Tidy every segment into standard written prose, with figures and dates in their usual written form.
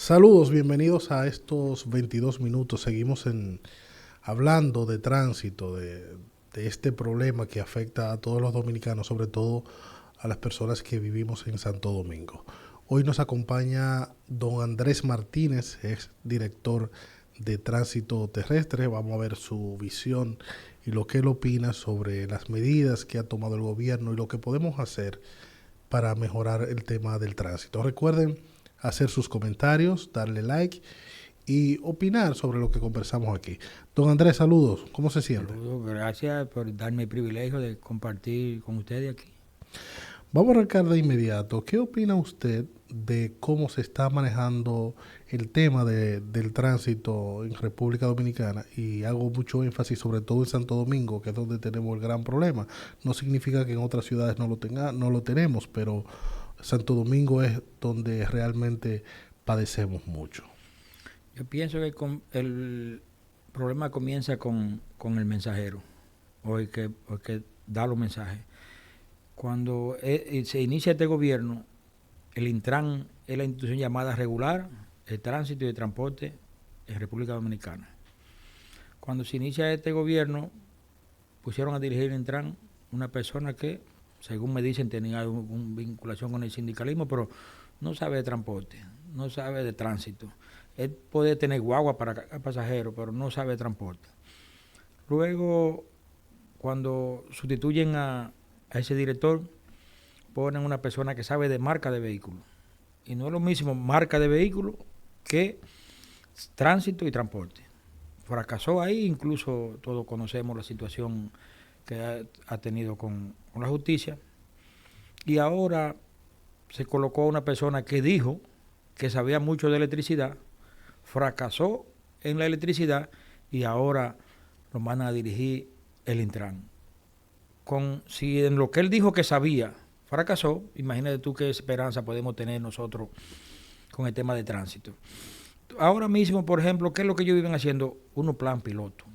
Saludos, bienvenidos a estos 22 minutos. Seguimos hablando de tránsito, de este problema que afecta a todos los dominicanos, sobre todo a las personas que vivimos en Santo Domingo. Hoy nos acompaña don Andrés Martínez, es director de Tránsito Terrestre. Vamos a ver su visión y lo que él opina sobre las medidas que ha tomado el gobierno y lo que podemos hacer para mejorar el tema del tránsito. Recuerden hacer sus comentarios, darle like y opinar sobre lo que conversamos aquí. Don Andrés, saludos. ¿Cómo se siente? Saludos, gracias por darme el privilegio de compartir con ustedes aquí. Vamos a arrancar de inmediato. ¿Qué opina usted de cómo se está manejando el tema del tránsito en República Dominicana? Y hago mucho énfasis sobre todo en Santo Domingo, que es donde tenemos el gran problema. No significa que en otras ciudades no lo tenemos, pero Santo Domingo es donde realmente padecemos mucho. Yo pienso que el problema comienza con el mensajero o el que da los mensajes. Cuando se inicia este gobierno, el Intran es la institución llamada regular el tránsito y el transporte en República Dominicana. Cuando se inicia este gobierno, pusieron a dirigir el Intran una persona que, según me dicen, tenía una vinculación con el sindicalismo, pero no sabe de transporte, no sabe de tránsito. Él puede tener guagua para pasajeros, pero no sabe de transporte. Luego, cuando sustituyen a ese director, ponen una persona que sabe de marca de vehículos. Y no es lo mismo marca de vehículos que tránsito y transporte. Fracasó ahí, incluso todos conocemos la situación que ha tenido con la justicia. Y ahora se colocó una persona que dijo que sabía mucho de electricidad, fracasó en la electricidad y ahora lo van a dirigir el Intran. Si en lo que él dijo que sabía fracasó, imagínate tú qué esperanza podemos tener nosotros con el tema de tránsito. Ahora mismo, por ejemplo, ¿qué es lo que ellos viven haciendo? Uno plan piloto.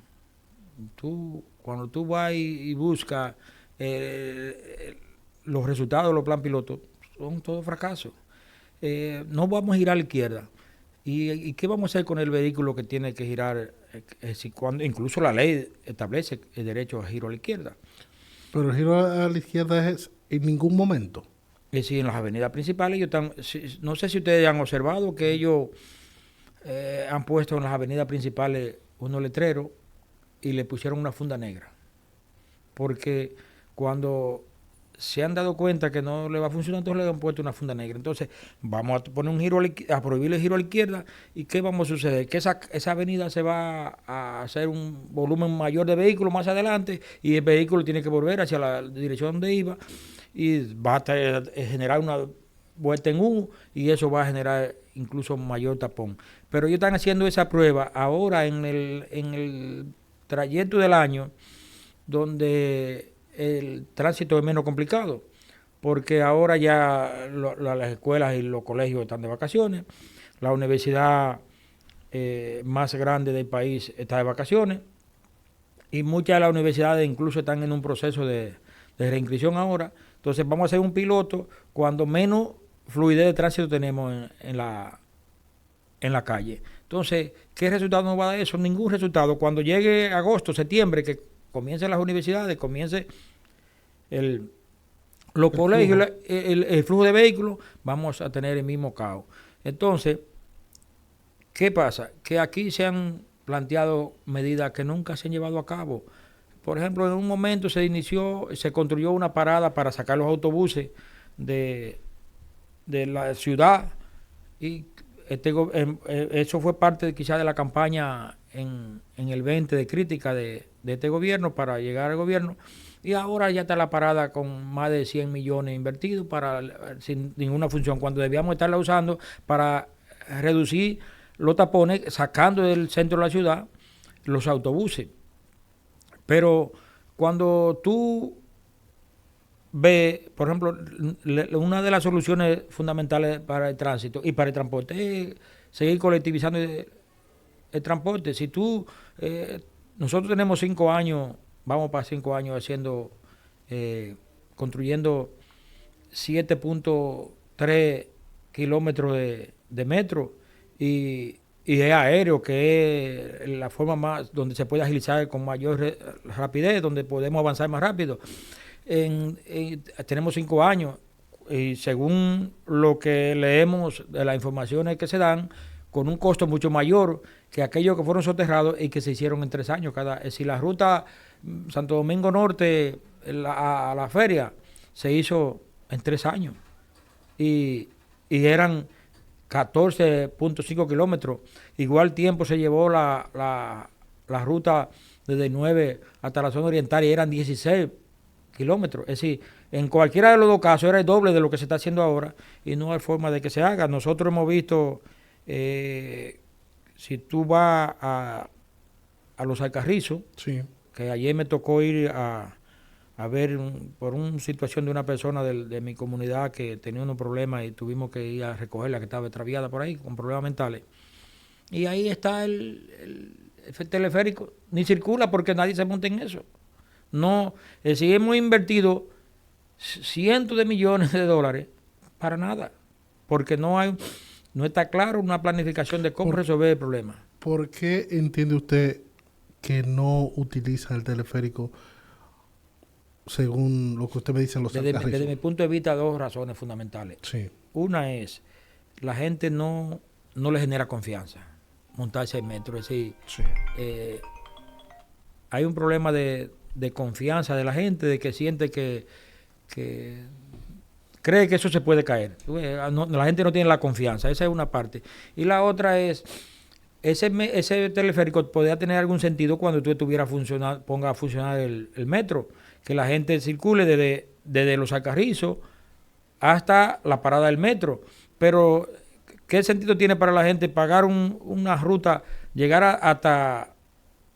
Cuando tú vas y buscas los resultados de los plan pilotos, son todos fracasos. No vamos a girar a la izquierda. ¿Y qué vamos a hacer con el vehículo que tiene que girar? Cuando incluso la ley establece el derecho a giro a la izquierda. Pero el giro a la izquierda es en ningún momento. Es decir, en las avenidas principales, no sé si ustedes han observado que ellos han puesto en las avenidas principales unos letreros y le pusieron una funda negra. Porque cuando se han dado cuenta que no le va a funcionar, entonces le han puesto una funda negra. Entonces, vamos a poner a prohibir el giro a la izquierda. ¿Y qué vamos a suceder? Que esa avenida se va a hacer un volumen mayor de vehículos más adelante y el vehículo tiene que volver hacia la dirección donde iba y va a generar una vuelta en U y eso va a generar incluso mayor tapón. Pero ellos están haciendo esa prueba ahora en el trayecto del año donde el tránsito es menos complicado, porque ahora ya las escuelas y los colegios están de vacaciones, la universidad más grande del país está de vacaciones y muchas de las universidades incluso están en un proceso de reinscripción ahora. Entonces vamos a hacer un piloto cuando menos fluidez de tránsito tenemos en la calle. Entonces, ¿qué resultado nos va a dar eso? Ningún resultado. Cuando llegue agosto, septiembre, que comiencen las universidades, comience los colegios, el flujo de vehículos, vamos a tener el mismo caos. Entonces, ¿qué pasa? Que aquí se han planteado medidas que nunca se han llevado a cabo. Por ejemplo, en un momento se construyó una parada para sacar los autobuses de la ciudad y eso fue parte quizás de la campaña en el 20 de crítica de este gobierno para llegar al gobierno y ahora ya está la parada con más de 100 millones invertidos sin ninguna función, cuando debíamos estarla usando para reducir los tapones, sacando del centro de la ciudad los autobuses. Pero cuando tú ves, por ejemplo, una de las soluciones fundamentales para el tránsito y para el transporte es seguir colectivizando el transporte. Nosotros tenemos 5 años, vamos para 5 años construyendo 7.3 kilómetros de metro y es aéreo, que es la forma más donde se puede agilizar con mayor rapidez, donde podemos avanzar más rápido. Tenemos 5 años y según lo que leemos de las informaciones que se dan, con un costo mucho mayor que aquellos que fueron soterrados y que se hicieron en 3 años. Si la ruta Santo Domingo Norte a la feria se hizo en 3 años y eran 14.5 kilómetros. Igual tiempo se llevó la ruta desde 9 hasta la zona oriental y eran 16 kilómetros. Es decir, en cualquiera de los dos casos era el doble de lo que se está haciendo ahora y no hay forma de que se haga. Nosotros hemos visto, si tú vas a Los Alcarrizos, Sí. que ayer me tocó ir a ver por una situación de una persona de mi comunidad que tenía unos problemas y tuvimos que ir a recogerla, que estaba extraviada por ahí con problemas mentales. Y ahí está el teleférico, ni circula porque nadie se monta en eso. No, si hemos invertido cientos de millones de dólares para nada, porque no está claro una planificación de cómo resolver el problema. ¿Por qué entiende usted que no utiliza el teleférico según lo que usted me dice en Los Alcarrizos? Desde mi punto de vista, 2 razones fundamentales. Sí. Una es, la gente no le genera confianza montarse en metro. Es decir, Sí. hay un problema de confianza de la gente, de que siente que cree que eso se puede caer. La gente no tiene la confianza, esa es una parte. Y la otra es, ese teleférico podría tener algún sentido cuando tú ponga a funcionar el metro, que la gente circule desde Los Alcarrizos hasta la parada del metro. Pero, ¿qué sentido tiene para la gente pagar una ruta, llegar hasta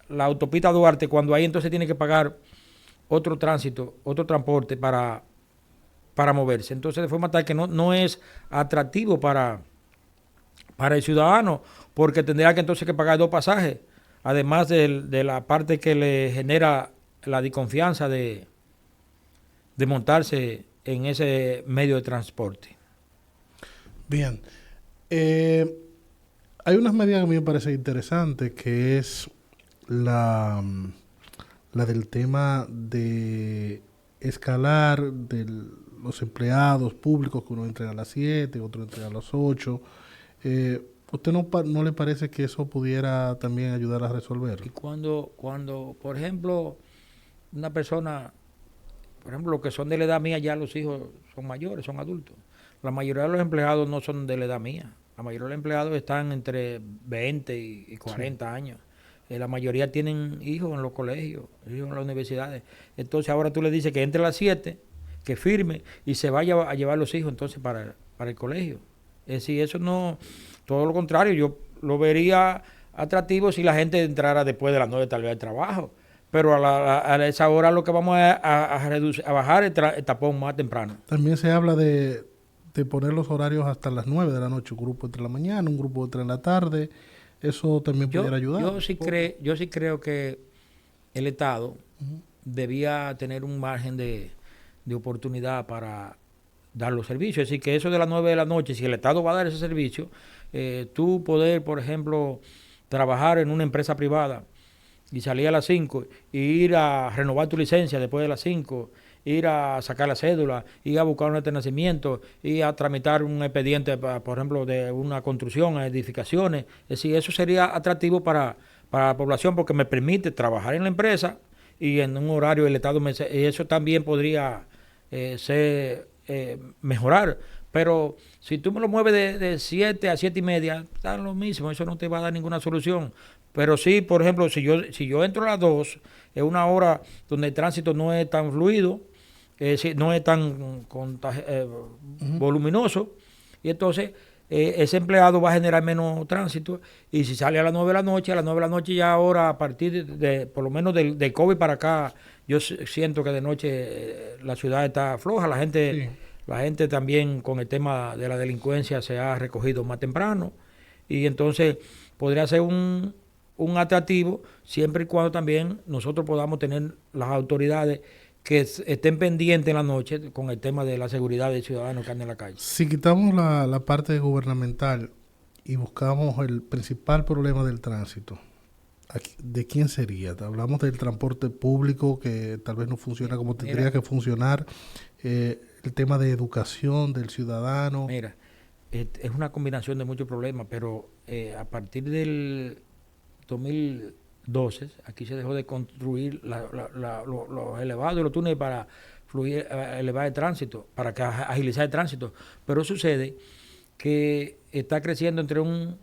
la autopista Duarte, cuando ahí entonces tiene que pagar otro tránsito, otro transporte para moverse? Entonces, de forma tal que no es atractivo para el ciudadano, porque tendría que entonces que pagar 2 pasajes, además de la parte que le genera la desconfianza de montarse en ese medio de transporte. Bien. Hay unas medidas que a mí me parece interesante, que es la del tema de escalar de los empleados públicos, que uno entrega a las 7, otro entrega a las 8. ¿Usted no le parece que eso pudiera también ayudar a resolver? Y cuando por ejemplo, una persona, por ejemplo, los que son de la edad mía, ya los hijos son mayores, son adultos. La mayoría de los empleados no son de la edad mía. La mayoría de los empleados están entre 20 y 40 años. La mayoría tienen hijos en los colegios, hijos en las universidades. Entonces ahora tú le dices que entre a las 7, que firme y se vaya a llevar los hijos entonces para el colegio. Es decir, eso no, todo lo contrario, yo lo vería atractivo si la gente entrara después de las 9 tal vez al trabajo. Pero a esa hora lo que vamos a bajar el tapón más temprano. También se habla de poner los horarios hasta las 9 de la noche, un grupo entre la mañana, un grupo entre la tarde. Eso también pudiera ayudar. Yo sí creo que el Estado debía tener un margen de oportunidad para dar los servicios. Es decir, que eso de las 9 de la noche, si el Estado va a dar ese servicio, tú poder, por ejemplo, trabajar en una empresa privada y salir a las 5 y ir a renovar tu licencia después de las 5, ir a sacar la cédula, ir a buscar un acta de nacimiento, ir a tramitar un expediente, por ejemplo, de una construcción, edificaciones. Es decir, eso sería atractivo para la población porque me permite trabajar en la empresa y en un horario del Estado. Y eso también podría mejorar. Pero si tú me lo mueves de 7 a 7 y media, está lo mismo, eso no te va a dar ninguna solución. Pero sí, por ejemplo, si yo entro a las 2, es una hora donde el tránsito no es tan fluido, no es tan voluminoso, y entonces ese empleado va a generar menos tránsito, y si sale a las 9 de la noche, ya ahora a partir de por lo menos del COVID para acá, yo siento que de noche la ciudad está floja, la gente también con el tema de la delincuencia se ha recogido más temprano, y entonces podría ser un atractivo siempre y cuando también nosotros podamos tener las autoridades que estén pendientes en la noche con el tema de la seguridad del ciudadano que anda en la calle. Si quitamos la parte gubernamental y buscamos el principal problema del tránsito, ¿de quién sería? Hablamos del transporte público que tal vez no funciona como tendría que funcionar, el tema de educación del ciudadano. Mira, es una combinación de muchos problemas, pero a partir del 2012, aquí se dejó de construir los elevados y los túneles para elevar el tránsito, para agilizar el tránsito. Pero sucede que está creciendo entre un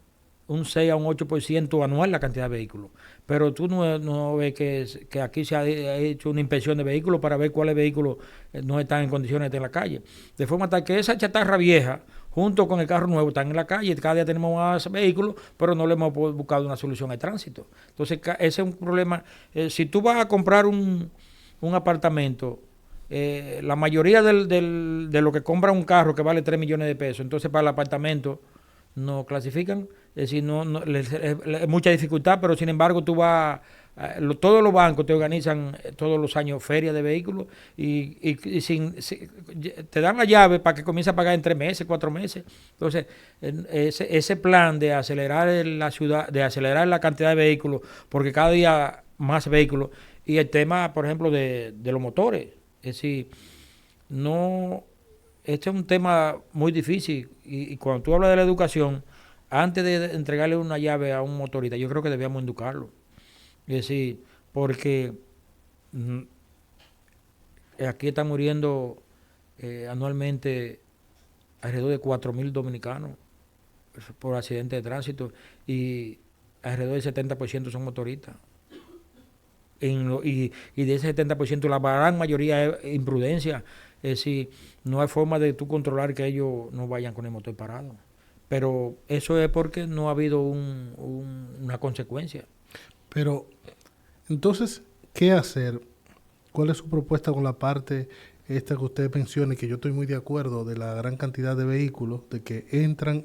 6 a un 8% anual la cantidad de vehículos. Pero tú no ves que aquí se ha hecho una inspección de vehículos para ver cuáles vehículos no están en condiciones de estar en la calle. De forma tal que esa chatarra vieja, junto con el carro nuevo, están en la calle. Cada día tenemos más vehículos, pero no le hemos buscado una solución al tránsito. Entonces, ese es un problema. Si tú vas a comprar un apartamento, la mayoría de lo que compra un carro que vale 3 millones de pesos, entonces para el apartamento no clasifican, es decir, es mucha dificultad, pero sin embargo tú vas, todos los bancos te organizan todos los años ferias de vehículos y te dan la llave para que comiences a pagar en 3 meses, 4 meses. Entonces, ese plan de acelerar la ciudad, de acelerar la cantidad de vehículos, porque cada día más vehículos, y el tema, por ejemplo, de los motores, es decir, no... Este es un tema muy difícil y cuando tú hablas de la educación, antes de entregarle una llave a un motorista, yo creo que debíamos educarlo. Es decir, porque aquí están muriendo anualmente alrededor de 4.000 dominicanos por accidentes de tránsito y alrededor del 70% son motoristas. Y de ese 70% la gran mayoría es imprudencia. Es decir, no hay forma de tú controlar que ellos no vayan con el motor parado. Pero eso es porque no ha habido una consecuencia. Pero, entonces, ¿qué hacer? ¿Cuál es su propuesta con la parte esta que usted menciona y que yo estoy muy de acuerdo de la gran cantidad de vehículos, de que entran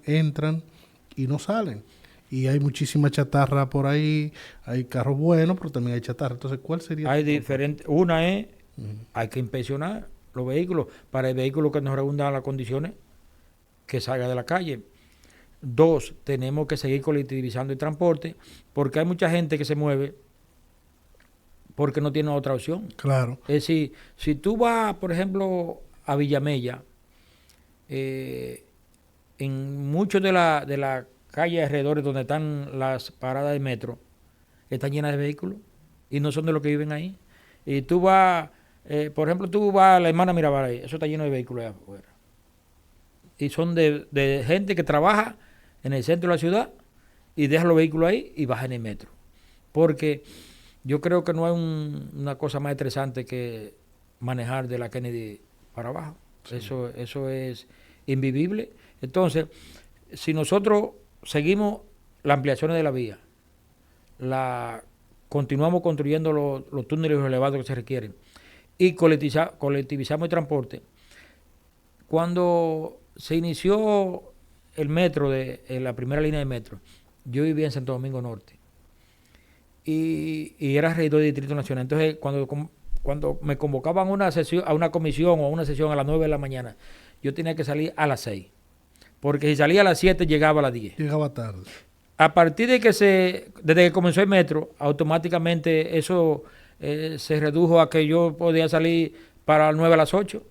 y no salen? Y hay muchísima chatarra por ahí, hay carros buenos, pero también hay chatarra. Entonces, ¿cuál sería? Hay diferentes. Una es, hay que inspeccionar los vehículos para el vehículo que nos reúna las condiciones que salga de la calle. 2, tenemos que seguir colectivizando el transporte porque hay mucha gente que se mueve porque no tiene otra opción. Claro. Es decir, si tú vas, por ejemplo, a Villamella, en muchos de la calles alrededor donde están las paradas de metro, están llenas de vehículos y no son de los que viven ahí. Y tú vas, por ejemplo, tú vas a la Hermana Mirabal ahí, eso está lleno de vehículos allá afuera. Y son de gente que trabaja en el centro de la ciudad y deja los vehículos ahí y baja en el metro. Porque yo creo que no hay una cosa más estresante que manejar de la Kennedy para abajo. Sí. Eso es invivible. Entonces, si nosotros seguimos las ampliaciones de la vía, continuamos construyendo los túneles elevados que se requieren y colectivizamos el transporte, cuando se inició el metro, la primera línea de metro, yo vivía en Santo Domingo Norte y era regidor del Distrito Nacional. Entonces, cuando me convocaban a una comisión o a una sesión a las 9 de la mañana, yo tenía que salir a las 6. Porque si salía a las 7, llegaba a las 10. Llegaba tarde. A partir desde que comenzó el metro, automáticamente eso se redujo a que yo podía salir para las 9 a las 8.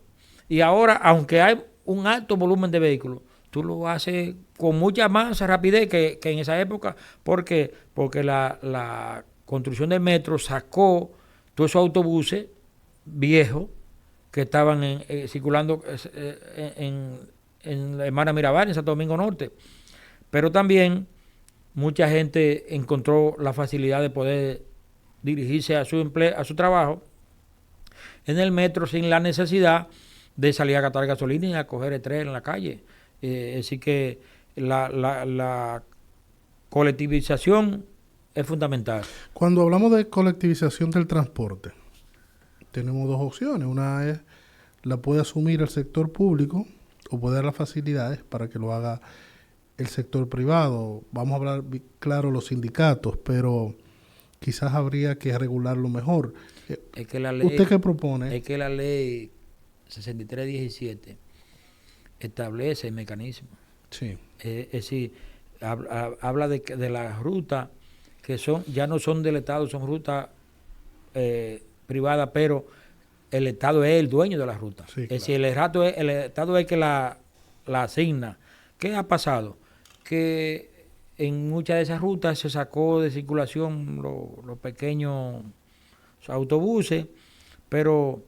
Y ahora, aunque hay un alto volumen de vehículos, tú lo haces con mucha más rapidez que en esa época. ¿Por qué? Porque la construcción del metro sacó todos esos autobuses viejos que estaban circulando en la Hermana Mirabal, en Santo Domingo Norte. Pero también mucha gente encontró la facilidad de poder dirigirse a su trabajo en el metro sin la necesidad de salir a gastar gasolina y a coger el tren en la calle. Así que la colectivización es fundamental. Cuando hablamos de colectivización del transporte, tenemos dos opciones. Una es, la puede asumir el sector público o puede dar las facilidades para que lo haga el sector privado. Vamos a hablar, claro, los sindicatos, pero quizás habría que regularlo mejor. Es que la ley, ¿usted qué propone? Es que la ley 6317 establece el mecanismo. Sí. Es decir, habla de las rutas que ya no son del Estado, son rutas privadas, pero el Estado es el dueño de la ruta. Sí, es decir, el Estado es el que la asigna. ¿Qué ha pasado? Que en muchas de esas rutas se sacó de circulación los pequeños autobuses, pero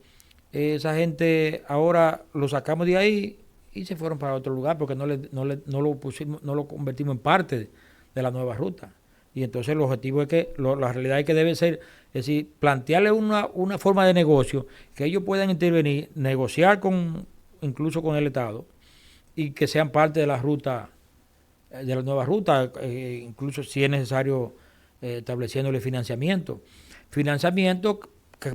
esa gente ahora lo sacamos de ahí y se fueron para otro lugar porque no lo convertimos en parte de la nueva ruta. Y entonces el objetivo es que, la realidad es que debe ser, es decir, plantearle una forma de negocio que ellos puedan intervenir, negociar incluso con el Estado y que sean parte de la ruta, de la nueva ruta, incluso si es necesario estableciéndole financiamiento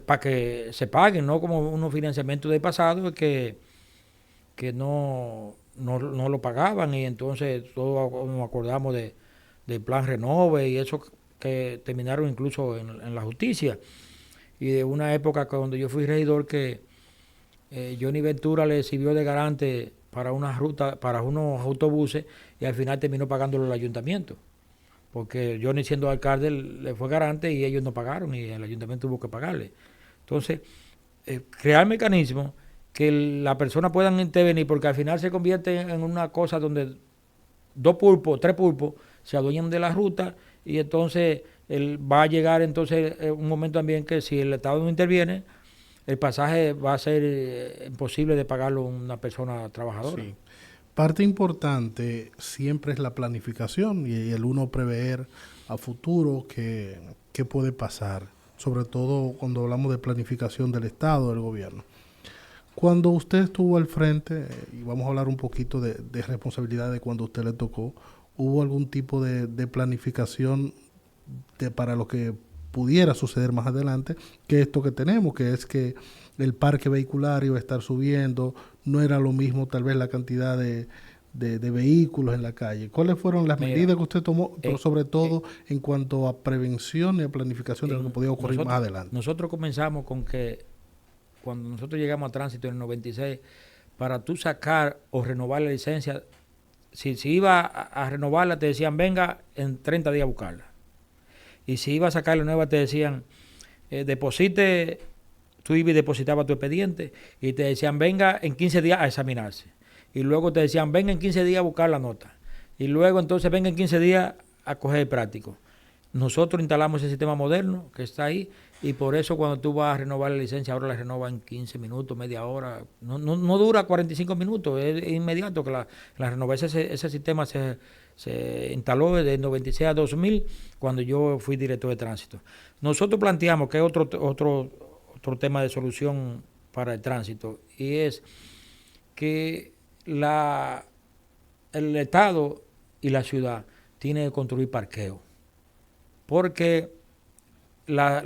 para que se paguen, no como unos financiamientos del pasado que no lo pagaban, y entonces todos nos acordamos del plan Renove y eso que terminaron incluso en la justicia, y de una época cuando yo fui regidor que Johnny Ventura le sirvió de garante para una ruta, para unos autobuses, y al final terminó pagándolo el ayuntamiento, porque Johnny, siendo alcalde, le fue garante y ellos no pagaron y el ayuntamiento tuvo que pagarle. Entonces, crear mecanismos que la persona puedan intervenir, porque al final se convierte en una cosa donde 2 pulpos, 3 pulpos se adueñan de la ruta, y entonces va a llegar entonces un momento también que si el Estado no interviene, el pasaje va a ser imposible de pagarlo a una persona trabajadora. Sí. Parte importante siempre es la planificación y el uno prever a futuro qué puede pasar, sobre todo cuando hablamos de planificación del Estado, del gobierno. Cuando usted estuvo al frente, y vamos a hablar un poquito de responsabilidad de cuando a usted le tocó, ¿hubo algún tipo de planificación para lo que pudiera suceder más adelante, que esto que tenemos, que es que el parque vehicular iba a estar subiendo, no era lo mismo tal vez la cantidad de vehículos en la calle? ¿Cuáles fueron las medidas que usted tomó, pero sobre todo en cuanto a prevención y a planificación de lo que podía ocurrir más adelante? Nosotros comenzamos con que cuando nosotros llegamos a tránsito en el 96, para tú sacar o renovar la licencia, si iba a renovarla te decían venga en 30 días a buscarla. Y si iba a sacar la nueva te decían deposite, tú ibas y depositabas tu expediente y te decían venga en 15 días a examinarse. Y luego te decían venga en 15 días a buscar la nota. Y luego entonces venga en 15 días a coger el práctico. Nosotros instalamos ese sistema moderno que está ahí, y por eso cuando tú vas a renovar la licencia, ahora la renova en 15 minutos, media hora. No dura 45 minutos, es inmediato que la renova. Ese sistema se instaló desde 96 a 2000, cuando yo fui director de tránsito. Nosotros planteamos que es otro tema de solución para el tránsito, y es que el Estado y la ciudad tienen que construir parqueos. Porque una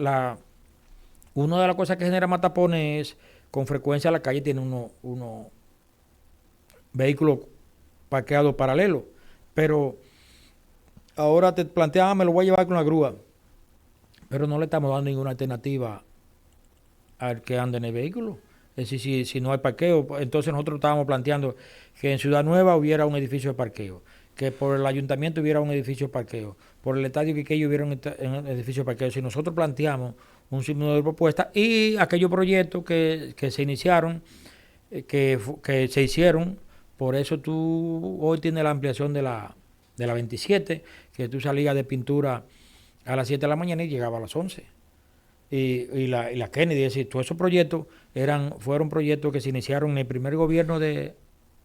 de las cosas que genera más tapones es, con frecuencia la calle tiene unos vehículos parqueados paralelos, pero ahora te plantean, me lo voy a llevar con la grúa, pero no le estamos dando ninguna alternativa al que anda en el vehículo. Es decir, si no hay parqueo, entonces nosotros estábamos planteando que en Ciudad Nueva hubiera un edificio de parqueo, que por el ayuntamiento hubiera un edificio de parqueo, por el estadio Quiqueyo hubiera un edificio de parqueo. Si nosotros planteamos un sinnúmero de propuestas, y aquellos proyectos que se iniciaron, que se hicieron, por eso tú hoy tienes la ampliación de la 27, que tú salías de Pintura a las 7 de la mañana y llegabas a las 11. Y la Kennedy, es decir, todos esos proyectos fueron proyectos que se iniciaron en el primer gobierno de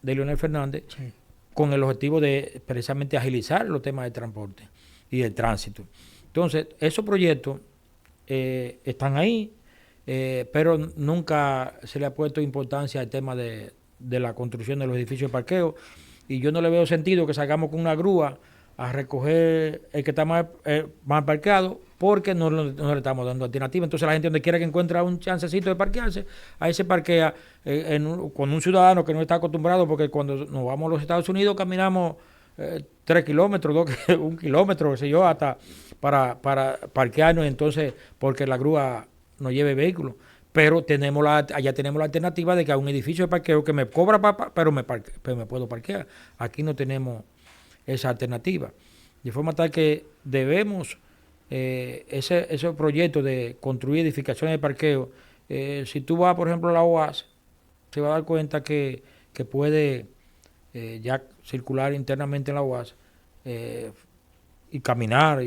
Leonel Fernández, sí, con el objetivo de precisamente agilizar los temas de transporte y del tránsito. Entonces, esos proyectos están ahí, pero nunca se le ha puesto importancia al tema de la construcción de los edificios de parqueo, y yo no le veo sentido que salgamos con una grúa a recoger el que está mal parqueado, porque no le estamos dando alternativa. Entonces la gente, donde quiera que encuentre un chancecito de parquearse, ahí se parquea con un ciudadano que no está acostumbrado, porque cuando nos vamos a los Estados Unidos caminamos 3 kilómetros, 1 kilómetro, qué sé yo, hasta para parquearnos, entonces, porque la grúa no lleve vehículos. Pero allá tenemos la alternativa de que hay un edificio de parqueo que me cobra, pero me puedo parquear. Aquí no tenemos esa alternativa. De forma tal que debemos ese proyecto de construir edificaciones de parqueo. Si tú vas, por ejemplo, a la OAS, te vas a dar cuenta que puede ya circular internamente en la UAS y caminar,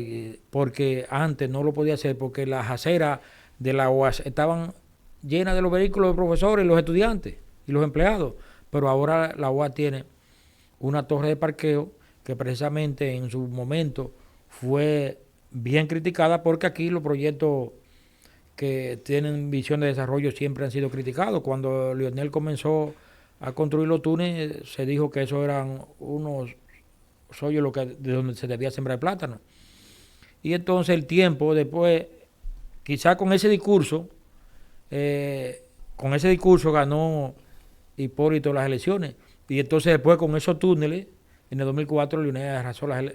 porque antes no lo podía hacer porque las aceras de la UAS estaban llenas de los vehículos de profesores, los estudiantes y los empleados, pero ahora la UAS tiene una torre de parqueo que precisamente en su momento fue bien criticada, porque aquí los proyectos que tienen visión de desarrollo siempre han sido criticados. Cuando Lionel comenzó a construir los túneles, se dijo que esos eran unos hoyos de donde se debía sembrar plátano. Y entonces el tiempo después, quizá con ese discurso ganó Hipólito las elecciones. Y entonces después con esos túneles, en el 2004 Lionel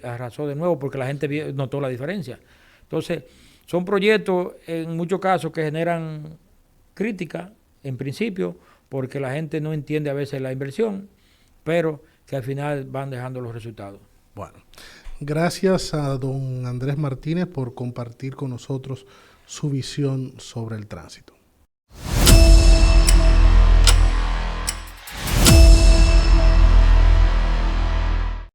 arrasó de nuevo porque la gente notó la diferencia. Entonces, son proyectos en muchos casos que generan crítica en principio porque la gente no entiende a veces la inversión, pero que al final van dejando los resultados. Bueno, gracias a don Andrés Martínez por compartir con nosotros su visión sobre el tránsito.